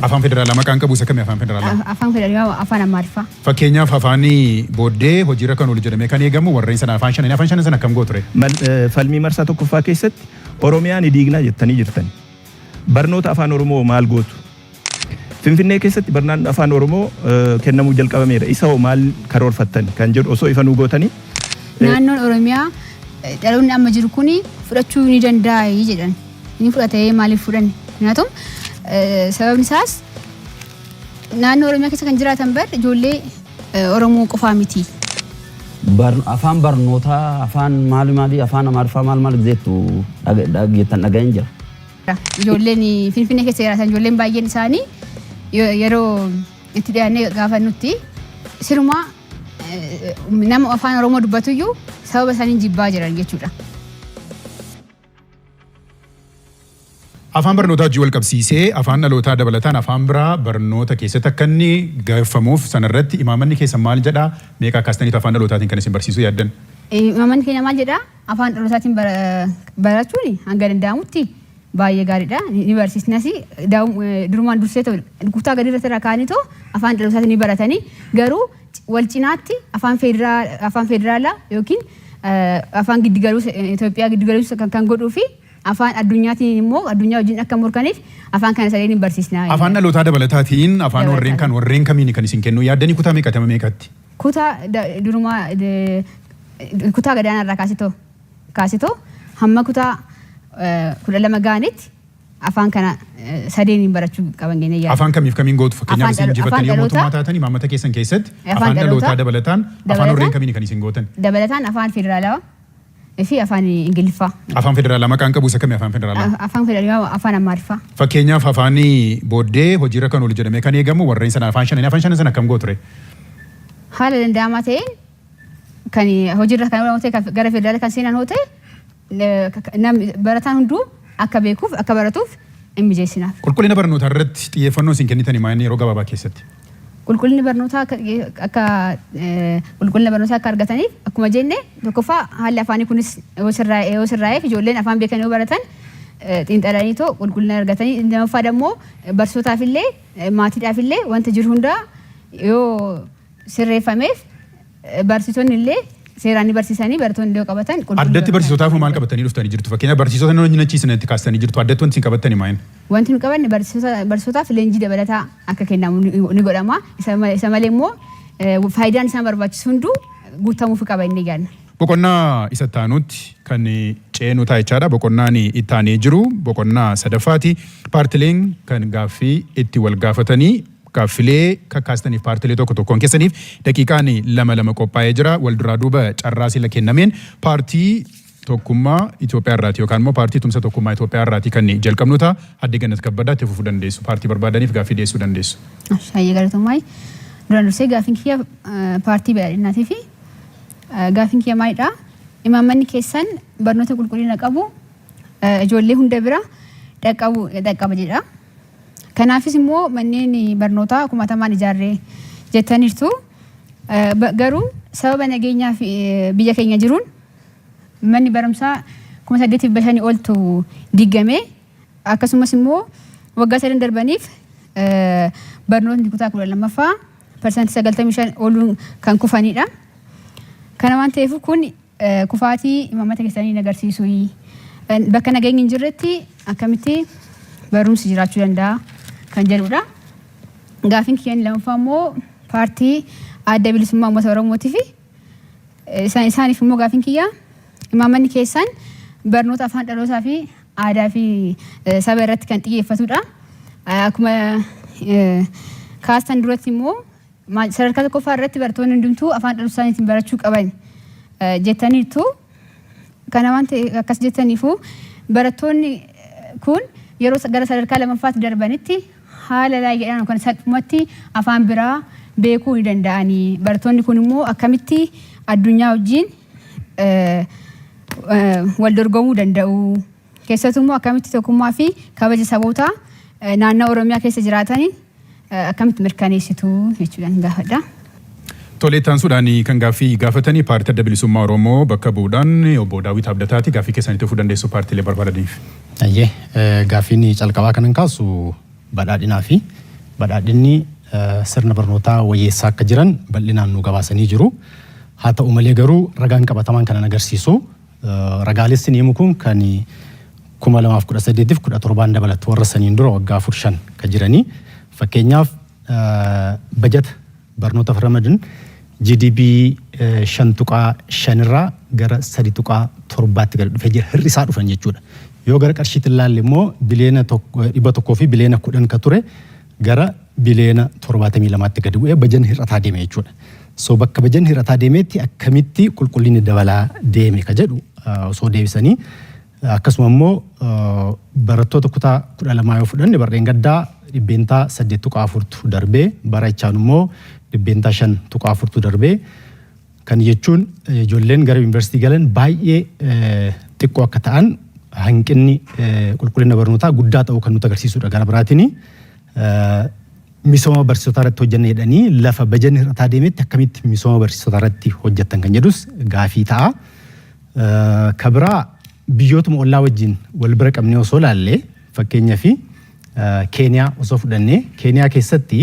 Afaan federaalaa maqaan qabu isa kamii afaan federaalaa? Afaan federaalaa afaan Amaariffaa. Fakkeenyaaf afaanii booddee hojiirra kan oolu jedhamee kan eegamu warreen sana afaan shanan sana akkam gootu ture? Falmii marsaa tokkoffaa keessatti Oromiyaa ni diignaa jettanii jirtan. Barnoota afaan Oromoo maal gootu? Finfinnee keessatti barnaan afaan Oromoo kennamuu jalqabameera. Isa hoo maal karoorfattan kan jedhu osoo ifa nuu gootanii? Naannoon Oromiyaa dhaloonni amma jiru kuni fudhachuu ni danda'a jedhan. Ni fudhatee maaliif fudhanne? Kanaafuu sababni isaas naannoo Oromiyaa keessa kan jiraatan bar ijoollee Oromoo qofaa miti. Afaan barnootaa afaan maali afaan Amaariffaa maal jettu dhageettan dhaga'een jira. Ijoolleen Finfinnee keessa jiraatan ijoolleen baay'een isaanii yeroo itti dhiyaannee gaafannutti sirumaa nama afaan Oromoo dubbatuyyuu sababa isaanii jibbaa jiran jechuudha. Afaan barnootaa wajjin wal qabsiisee afaan dhalootaa dabalataan afaan biraa barnoota keessatti akka inni gaggeeffamuuf sanarratti imaamanni keessan maal jedhaa meeqa kaastaniif afaan dhalootaan kan isin barsiisuu yaaddan? Imaamanni keenya maal jedhaa afaan dhalootaan barachuun hanga danda'amutti baay'ee gaariidha. Ni barsiisnas durumaan dursee kutaa gadi irratti kaa'anii afaan dhalootaan ni baratanii garuu wal cinaatti afaan federaalaa yookiin afaan giddugaluu Itoophiyaa giddugaluu kan godhuu fi afaan addunyaatiin immoo addunyaa wajjin akka morkaniif afaan kana sadeen hin barsiisnaa. Afaan dhalootaa dabalataatiin afaan warreen kamiin kan isin kennu yaaddanii kutaa meeqatama meeqatti? Kutaa durumaa kutaa gadaanaa irraa kaasitoo hamma kutaa 12 gaanitti afaan kana sadeen hin barachuu qaban geenye yaadda. Afaan kamiin gootu fakkeenyaaf isin injifatanii mootummaa taatanii imaammata keessan keessatti afaan dhalootaa dabalataan afaan warreen kamiin kan isin gootan? Dabalataan afaan federaalaa fi afaan Ingiliffaa. Afaan federaalaa maqaan qabu isa kamii afaan federaalaa? Afaan federaalaa afaan Amaariffaa. Fakkeenyaaf afaanii booddee hojiirra kan oolu jedhamee kan eegamu warreen sana afaan shanan sana akkam gootu ture? Haala danda'amaa ta'een kan hojiirra kan oolu ta'e gara federaalaa kan seenan ta'e barataan hunduu akka beekuuf akka baratuuf hin mijeessinaaf. Qulqullina barnootaa irratti xiyyeeffannoo isin kennitanii maal yeroo gabaabaa keessatti? Qulqullina barnootaa akka argataniif akkuma jenne tokkoffaa haalli afaanii kunis yoo sirraa'eef ijoolleen afaan beekan yoo baratan xiinxalanii qulqullina argatanii lammaffaa immoo barsiisotaafillee maatiidhaafillee wanta jiru hundaa yoo sirreeffameef barsiisonni illee seeraan ni barsiisanii barattoonni illee qabatan. Addatti barsiisotaaf maal qabatanii dhuftanii jirtu? Fakkeenyaaf barsiisota nama nyachiisan itti kaastanii jirtu. Addatti wanti isin qabattanii maal? Wanti nu qabanne barsiisotaaf leenjii dabalataa akka kennamu ni godhama. Isa malee immoo faayidaan isaan barbaachisu hunduu guutamuuf qaba inni yaadna. Boqonnaa isa taanutti kan ceenu taa'ichaadha. Boqonnaan itti aanee jiru boqonnaa sadaffaati. Paartileen kan gaaffii itti wal gaafatanii gaaffilee kakkaastaniif paartilee tokkoon keessaniif daqiiqaan lama qophaa'ee jira. Walduraa duuba carraa sila kennameen paartii tokkummaa Itoophiyaa irraati yookaan immoo paartii tumsa tokkummaa Itoophiyaa irraati kan jalqabnu ta'a. Addee Gannat Kabbadaa itti fufuu dandeessu. Paartii barbaadaniif gaaffii dhiyeessuu dandeessu. Shaayyee Galatoomaayi. Duraan dursee gaaffiin kiyya paartii badhaadhinaatii fi gaaffiin kiyya maalidha? Imaammanni keessan barnoota qulqullina qabu ijoollee hunda bira dhaqqaba jedha. Kanaafis immoo manneen barnootaa kumaatamaan ijaarree jettaniirtu garuu sababa nageenyaa fi biyya keenya jiruun manni barumsaa 8,500 oltu diigamee akkasumas immoo waggaa 3 darbaniif barnootni kutaa 12ffaa parsantii 95 oluun kan kufanidha. Kana waan ta'eef kun kufaatii imaammata keessanii agarsiisu. Bakka nageenyi hin jirretti akkamitti barumsi jiraachuu danda'a kan jedhudha. Gaaffiin kiyyan lammaffaa immoo paartii adda bilisummaa uummata Oromootii fi isaaniif immoo gaaffiin kiyya imaammanni keessan barnoota afaan dhalootaa fi aadaa fi saba irratti kan xiyyeeffatudha. Akkuma kaastan duratti immoo sadarkaa tokkoffaa irratti barattoonni hundumtuu afaan dhalootaa isaaniitiin barachuu qaban jettaniirtu. Kana waan ta'eef akkas jettaniifu barattoonni kun yeroo gara sadarkaa lammaffaatti darbanitti haala laayyaadhaan yookaan salphumatti afaan biraa beekuu ni danda'anii. Barattoonni kun immoo akkamitti addunyaa wajjin wal dorgomuu danda'u. Keessattuu immoo akkamitti tokkummaa fi kabaja sabootaa naannoo Oromiyaa keessa jiraatanii akkamitti mirkaneessitu jechuudhaan gaafadha. Toleettaan Suudaanii kan gaaffii gaafatanii paartii adda bilisummaa Oromoo bakka bu'uudhaan obbo Daawit Abdataati gaaffii keessanitti fufuu dandeessu paartiilee barbaadaniif. Gaaffiin calqabaa kanan kaasu badhaadhinaa fi badhaadhinni sirna barnootaa wayyeessaa akka jiran bal'inaan nu gabaasanii jiru. Haa ta'u malee garuu ragaan qabatamaan kan agarsiisu ragaalessi ni kun kan 2018-17 dabalatu warra saniin dura waggaa 4-5 kan jiranii. Fakkeenyaaf bajata barnoota Ramadan GDP 5.5 irraa gara 3.7tti gad dhufee jira. Hir'isaa dhufan jechuudha. Yoo gara qarshiitti ilaalle immoo biliyoona 100 fi biliyoona 10 ka ture gara biliyoona 72tti gad bu'ee bajanni hir'ataa deeme jechuudha. So bakka bajanni hir'ataa deemeetti akkamitti qulqullinni dabalaa deeme ka jedhu osoo deebisanii akkasuma immoo barattoota kutaa 12 yoo fudhanne barreen gaddaa dhibbeentaa 8.4 darbee bara ichaan immoo dhibbeentaa 5.4 darbee kan jechuun ijoolleen gara yuunivarsiitii galan baay'ee xiqqoo akka ta'an hanqinni qulqullina barnootaa guddaa ta'uu kan nuti agarsiisudha. Gara biraatiin misooma barsiisotaa irratti hojjenna jedhanii lafa bajanni hir'ataa deemetti akkamitti misooma barsiisotaa irratti hojjettan kan jedhus gaafii ta'a. Kabiraa biyyootuma ollaa wajjin wal bira qabnee osoo ilaalle fakkeenyaaf Keeniyaa osoo fudhannee Keeniyaa keessatti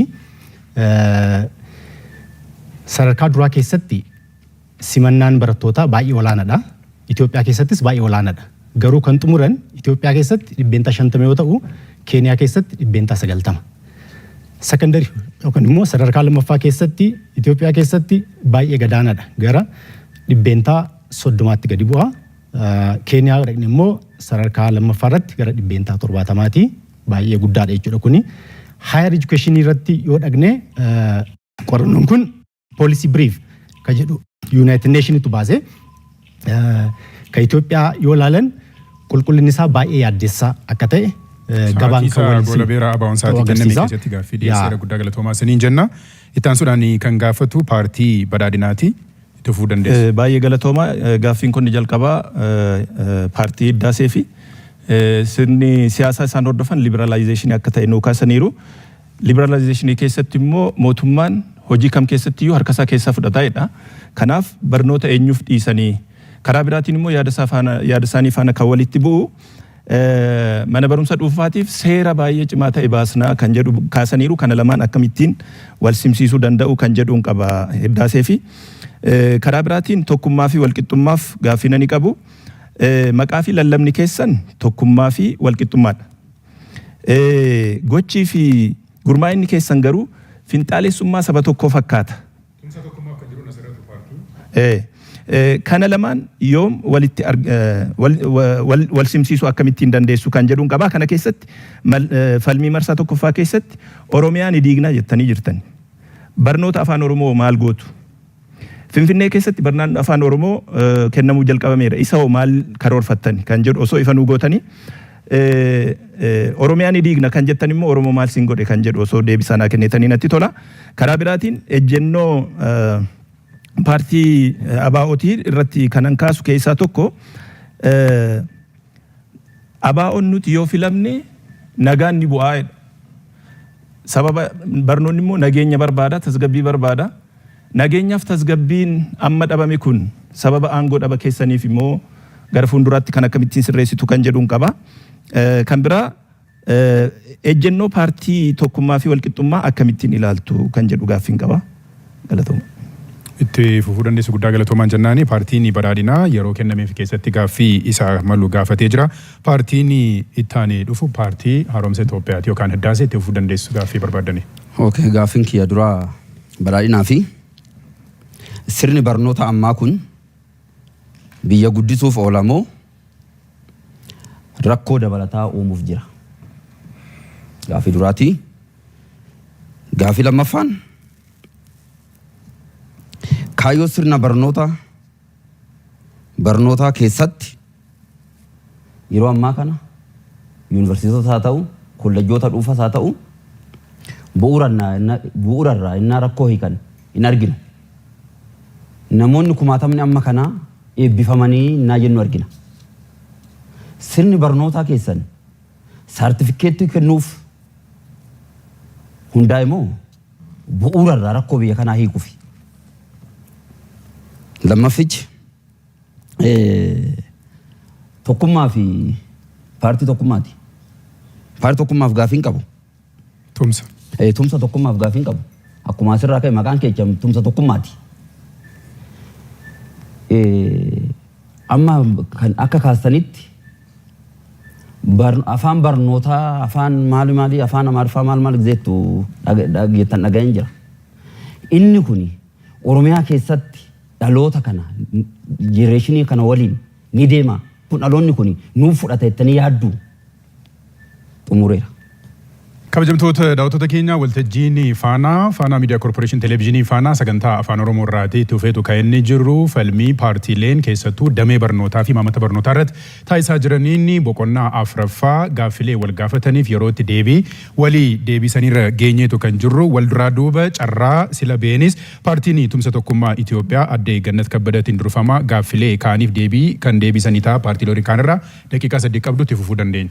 sadarkaa duraa keessatti simannaan barattootaa baay'ee olaanaadha. Itoophiyaa keessattis baay'ee olaanaadha. Garuu kan xumuran Itoophiyaa keessatti dhibbeentaa 50 yoo ta'u Keeniyaa keessatti dhibbeentaa 90. Sekondarii yookaan immoo sadarkaa lammaffaa keessatti Itoophiyaa keessatti baay'ee gadaanaadha. Gara dhibbeentaa 30tti gadi bu'a. Keeniyaa dhaqne immoo sadarkaa lammaffaa irratti gara dhibbeentaa 70tti baay'ee guddaadha jechuudha kuni. Higher education irratti yoo dhaqne qorannoon kun policy brief ka jedhu United Nations tu baase ka Itoophiyaa yoo ilaalan qulqullinni isaa baay'ee yaaddeessaa akka ta'e gabaan kan waliin gola beeraa abaa'oon sa'aatii kenname keessatti gaaffii dhiyeesseera guddaa galatoomaa saniin jenna. Itaan sudhaan kan gaafatu paartii badhaadhinaati. Tufuu dandeessu. Baay'ee galatoomaa gaaffiin kun jalqabaa paartii Hiddaasee fi sirni siyaasaa isaan hordofan liberalizeeshinii akka ta'e nuu kaasaniiru. Liberalizeeshinii keessatti immoo mootummaan hojii kam keessatti iyyuu harka isaa keessaa fudhataa'edha. Kanaaf barnoota eenyuuf dhiisanii karaa biraatiin immoo yaada isaanii faana kan walitti bu'u mana barumsa dhuunfaatiif seera baay'ee cimaa ta'e baasnaa kan jedhu kaasaniiru. Kana lamaan akkamittiin wal simsiisuu danda'u kan jedhuun qaba Hiddaasee fi karaa biraatiin tokkummaa fi walqixxummaaf gaaffii ni qabu. Maqaa fi lallabni keessan tokkummaa fi walqixxummaadha. Gochii fi gurmaa'inni keessan garuu finxaalessummaa saba tokkoo fakkaata. Kana lamaan yoom walitti wal simsiisuu akkamittiin dandeessu kan jedhuun qaba. Kana keessatti falmii marsaa tokkoffaa keessatti Oromiyaa ni diignaa jettanii jirtan. Barnoota afaan Oromoo maal gootu? Finfinnee keessatti barnoonni afaan Oromoo kennamuu jalqabameera. Isa hoo maal karoorfattan kan jedhu osoo ifa nuu gootanii Oromiyaa ni diigna kan jettan immoo Oromoo maal siin godhe kan jedhu osoo deebisaa naa kennitanii natti tola. Karaa biraatiin ejjennoo paartii ABO'tii irratti kanan kaasu keessaa tokko ABO'n nuti yoo filamne nagaan ni bu'aa'edha. Sababa barnoonni immoo nageenya barbaada, tasgabbii barbaada. Nageenyaaf tasgabbiin amma dhabame kun sababa aangoo dhaba keessaniif immoo gara fuulduraatti kan akkamittiin sirreessitu kan jedhuun qaba. Kan biraa ejjennoo paartii tokkummaa fi walqixxummaa akkamittiin ilaaltu kan jedhu gaaffiin qaba. Galatooma. Itti fufuu dandeessu guddaa galatoomaan jennaani paartiin badhaadhinaa yeroo kennameef keessatti gaaffii isaa malu gaafatee jira. Paartiin ittaanee dhufu paartii haaromsa Itoophiyaati yookaan Hiddaasee itti fufuu dandeessu gaaffii barbaadanii. Okay, gaaffiin kiyya duraa badhaadhinaa fi sirni barnoota ammaa kun biyya guddisuuf oolamoo rakkoo dabalataa uumuuf jira. Gaaffii duraatii. Gaaffii lammaffaan kaayyoo sirna barnootaa keessatti yeroo ammaa kana yuunivarsiitota haa ta'u kolleejjota dhuunfaas haa ta'u bu'uurarraa innaa rakkoo hiikan hin argina. Namoonni kumaatamni amma kanaa eebbifamanii innaa jennu argina. Sirni barnootaa keessan saartifikeettii kennuuf hundaa'e moo bu'uurarraa rakkoo biyya kanaa hiikuufi. Lammaffichi tokkummaa fi paartii tokkummaati. Paartii tokkummaaf gaaffiin qabu. Tumsa. Tumsa tokkummaaf gaafiin qabu. Akkuma asirraa ka'e maqaan keenya tumsa tokkummaati. Amma kan akka kaastanitti afaan barnootaa afaan maali afaan amaariffaa maal jettu dhageettan dhaga'een jira. Inni kuni Oromiyaa keessatti dhaloota kana jenereeshinii kana waliin ni deema. Kun dhaloonni kuni nuuf fudhata jettanii yaaddu xumureera. Kabajamtoota daawwattoota keenya waltajjiin Faanaa Miidiyaa Koorporeeshin Televezyiinii Faanaa sagantaa afaan Oromoo irraatii tuufeetu kan inni jiru falmii paartiileen keessattuu damee barnootaa fi imaammata barnootaa irratti taasisaa jiraniin boqonnaa afuraffaa gaaffilee wal gaafataniif yeroo itti deebisanirra geenyeetu kan jirru wal duraa duuba carraa sila beenis paartiin tumsa tokkummaa Itoophiyaa addee Gannat Kabbadattiin durfama gaaffilee kaaniif deebii kan deebisanii ta'a paartiilee kaanirraa daqiiqaa 8 qabdutti fufuu dandeenya.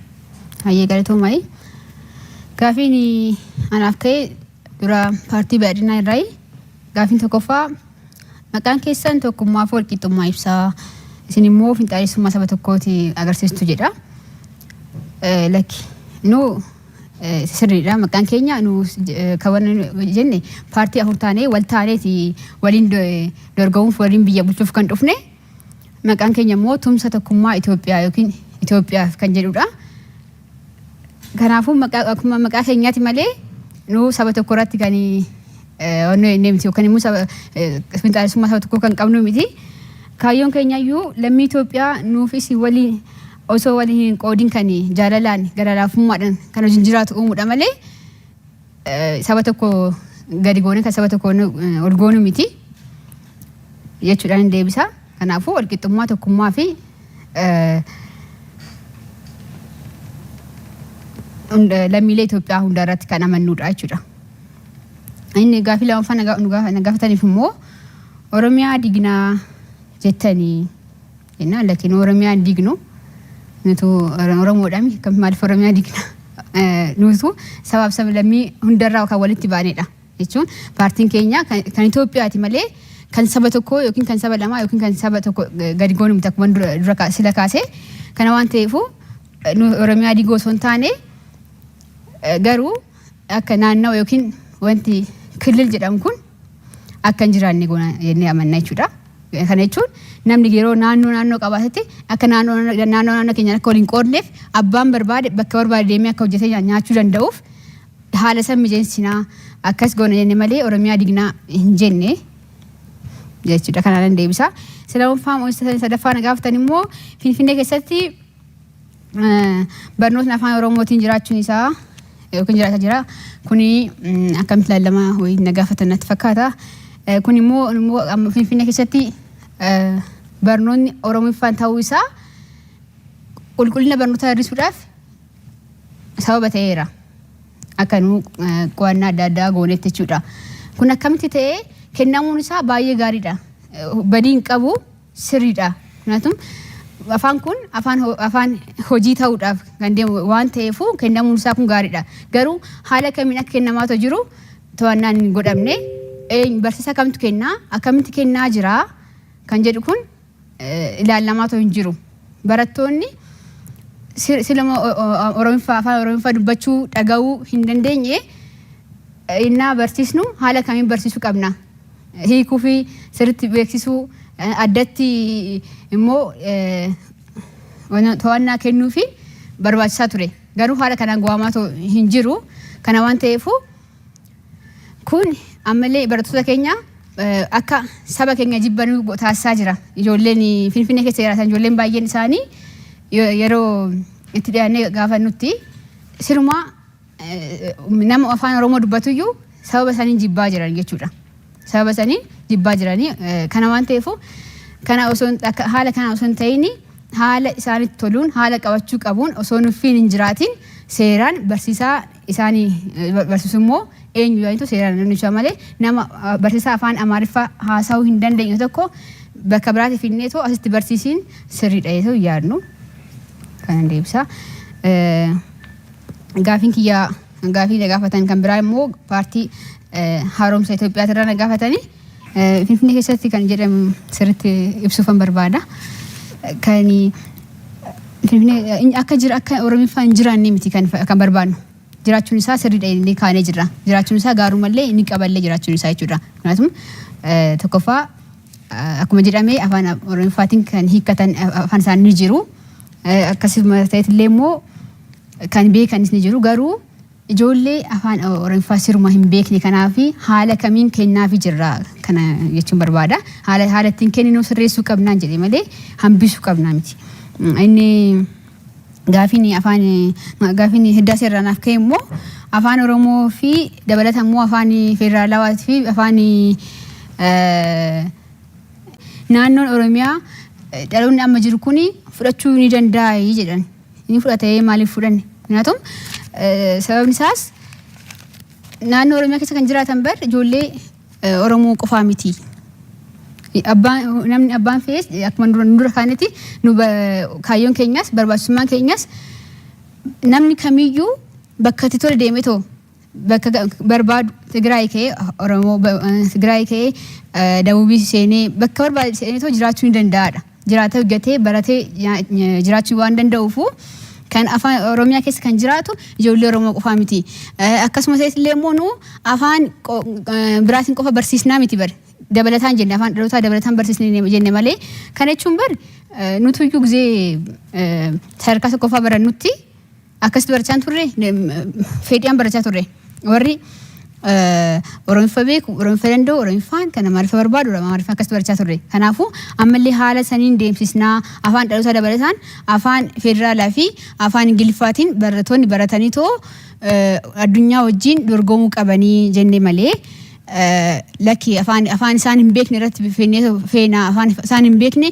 Hayyee galatoomaayi. Gaafiin anaaf ka'e dura paartii badhaadhinaa irraa gaafiin tokkoffaa maqaan keessan tokkummaa fi walqixxummaa ibsaa isin immoo finxaalessummaa saba tokkooti agarsiistu jedha. Lakki nu sirriidha maqaan keenya nu kawan jenne paartii afur taanee wal taaneeti waliin dorgomuuf waliin biyya bulchuuf kan dhufne maqaan keenya immoo tumsa tokkummaa Itoophiyaa yookiin Itoophiyaaf kan jedhudha. Kanaafuu maqaa keenyaati malee nu saba tokko irratti kan neemti yookaan immoo finxaalessummaa saba tokko kan qabnu miti. Kaayyoon keenya iyyuu lammii Itoophiyaa nuufis waliin osoo waliin hin qoodin kan jaalalaan gara laafummaadhaan kan hojiin jiraatu uumuudha malee saba tokko gadi goone kan saba tokko ol goonu miti jechuudhaan deebisa. Kanaafuu walqixxummaa tokkummaa fi lammiilee Itoophiyaa hunda irratti kan amannuudha jechuudha. Inni gaaffii lammaffaa na gaafataniif immoo Oromiyaa dignaa jettanii jennaan lakin Oromiyaa dignu nutu Oromoodhaan maaliif Oromiyaa digna nutu sabaaf sablammii hundarraa kan walitti baanedha jechuun paartiin keenya kan Itoophiyaati malee kan saba tokko yookiin kan saba lamaa yookiin kan saba tokko gadi goonu miti akkuma dura sila kaase kana waan ta'eefu Oromiyaa digoo osoo hin taane garuu akka naannoo yookiin wanti kilil jedhamu kun akka hin jiraanne goona jennee amanna jechuudha. Kana jechuun namni yeroo naannoo qabaatetti akka naannoo keenya akka waliin qoodneef abbaan barbaade bakka barbaade deemee akka hojjetee nyaachuu danda'uuf haala san mijeensinaa akkas goona jenne malee Oromiyaa dignaa hin jenne jechuudha. Kanaan deebisa. Lammaffaa sadaffaa na gaafatan immoo Finfinnee keessatti barnootni afaan Oromootiin jiraachuun isaa yookiin jiraataa jira. Kuni akkamitti ilaalamaa wayii na gaafatan natti fakkaata. Kun immoo Finfinnee keessatti barnoonni Oromoffaan ta'uu isaa qulqullina barnootaa hir'isuudhaaf sababa ta'eera. Akka nu qo'annaa adda addaa goonetti jechuudha. Kun akkamitti ta'ee kennamuun isaa baay'ee gaariidha. Badiin qabu sirriidha. Kanaafuu afaan kun afaan hojii ta'uudhaaf kan deemu waan ta'eefu kennamuun isaa kun gaariidha. Garuu haala kamiin akka kennamaa jiru to'annaan hin godhamne barsiisa kamtu kennaa akkamitti kennaa jira kan jedhu kun ilaalamaa hin jiru. Barattoonni silama afaan Oromoffaa dubbachuu dhaga'uu hin dandeenye innaa barsiisnu haala kamiin barsiisuu qabna. Hiikuu fi sirriitti beeksisuu addatti immoo to'annaa kennuu fi barbaachisaa ture. Garuu haala kanaan go'amaa hin jiru. Kana waan ta'eefu kun ammallee barattoota keenya akka saba keenya jibbanuu taasisaa jira. Ijoolleen Finfinnee keessa jiraatan ijoolleen baay'een isaanii yeroo itti dhiyaannee gaafannutti sirumaa nama afaan Oromoo dubbatu iyyuu sababa isaanii jibbaa jiran jechuudha. Sababa isaanii jibbaa jiranii kana waan ta'eefu haala kana osoo hin ta'in haala isaanitti toluun haala qabachuu qabuun osoo nuffiin hin jiraatin seeraan barsiisaa isaanii barsiisu immoo eenyu yaa'intu seeraan nuti malee nama barsiisaa afaan Amaariffaa haasa'uu hin dandeenye tokko bakka biraatti finneetoo asitti barsiisiin sirriidha jedhu yaadnu. Kana deebisa. Gaafii na gaafatan kan biraa immoo paartii haaromsa Itoophiyaa irraa na gaafatanii Finfinnee keessatti kan jedhamu sirriitti ibsuufan barbaada. Kan Finfinnee akka Oromiffaa hin jiraanne miti kan barbaadnu. jiraachuun isaa sirriidha inni kaanee jira. Jiraachuun isaa gaarumallee inni qaballee jiraachuun isaa jechuudha. Kanaafuu tokkoffaa akkuma jedhamee afaan Oromootiin kan hiikkatan afaan isaanii jiru. Akkasuma ta'etillee immoo kan beekanis ni jiru garuu ijoollee afaan Oromoo siruma hin beekne kanaaf haala kamiin kennaafi jirra kana jechuun barbaada. Haala ittiin kenninu sirreessuu qabnaan jedhee malee hambisuu qabnaa miti. Inni gaafiin hiddaasa irraa naaf ka'e immoo afaan Oromoo fi dabalata immoo afaan federaalawaa fi afaan naannoon Oromiyaa dhaloonni amma jiru kun fudhachuu ni danda'a jedhan. Inni fudhatee maaliif fudhanne? Kanaafuu sababni isaas naannoo Oromiyaa keessa kan jiraatan bar ijoollee Oromoo qofaa miti. Namni abbaan fe'es akkuma dura kaanetti kaayyoon keenyas barbaachisummaan keenyas namni kamiyyuu bakka itti tole deemee too bakka barbaadu Tigraay ka'ee Oromoo Tigraay ka'ee Dabubii seenee bakka barbaade seenee too jiraachuu ni danda'aadha. Jiraatee hojjetee baratee jiraachuu waan danda'uufu kan afaan Oromiyaa keessa kan jiraatu ijoollee Oromoo qofaa miti. Akkasumas illee immoo nu afaan biraatiin qofa barsiisnaa miti bari. Dabalataan jenne afaan dhalootaa dabalataan barsiisnee jenne malee kana jechuun bari nuti iyyuu gizee sadarkaa tokkoffaa barannutti akkasitti barachaa turre fedhiidhaan barachaa turre. Warri Oromoo beeku Oromoo danda'u Oromoo kana maarifa barbaadu maarifa akkasitti barachaa turre. Kanaafuu ammallee haala saniin deemsisnaa afaan dhalootaa dabalataan afaan federaalaa fi afaan Ingiliffaatiin barattoonni baratanii too addunyaa wajjin dorgomuu qabanii jenne malee lakki afaan isaan hin beekne irratti feena afaan isaan hin beekne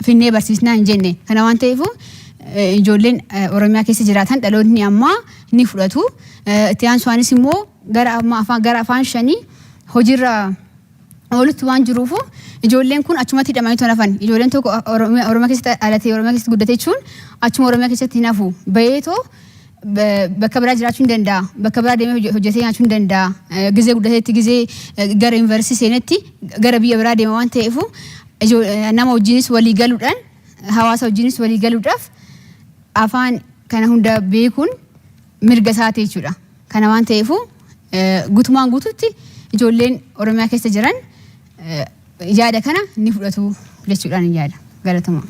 finnee barsiisnaa hin jenne. Kana waan ta'eef ijoolleen Oromiyaa keessa jiraatan dhaloonni ammaa ni fudhatu. Itti aansuunis immoo gara afaan shanii hojiirra oolutti waan jiruuf ijoolleen kun achumatti hidhamanii toon hafan. Ijoolleen tokko Oromiyaa keessatti dhalatee Oromiyaa keessatti guddate jechuun achuma Oromiyaa keessatti hin hafu. Bayeetoo bakka biraa jiraachuu hin danda'a. Bakka biraa deemee hojjetee nyaachuu hin danda'a. Gizee guddateetti gizee gara yuunivarsiitii seenetti gara biyya biraa deema waan ta'eef nama wajjinis walii galuudhaan hawaasa wajjinis walii galuudhaaf afaan kana hunda beekuun mirga isaati jechuudha. Kana waan ta'eef guutumaan guututti ijoolleen Oromiyaa keessa jiran yaada kana ni fudhatu jechuudhaan yaada. Galatoomaa.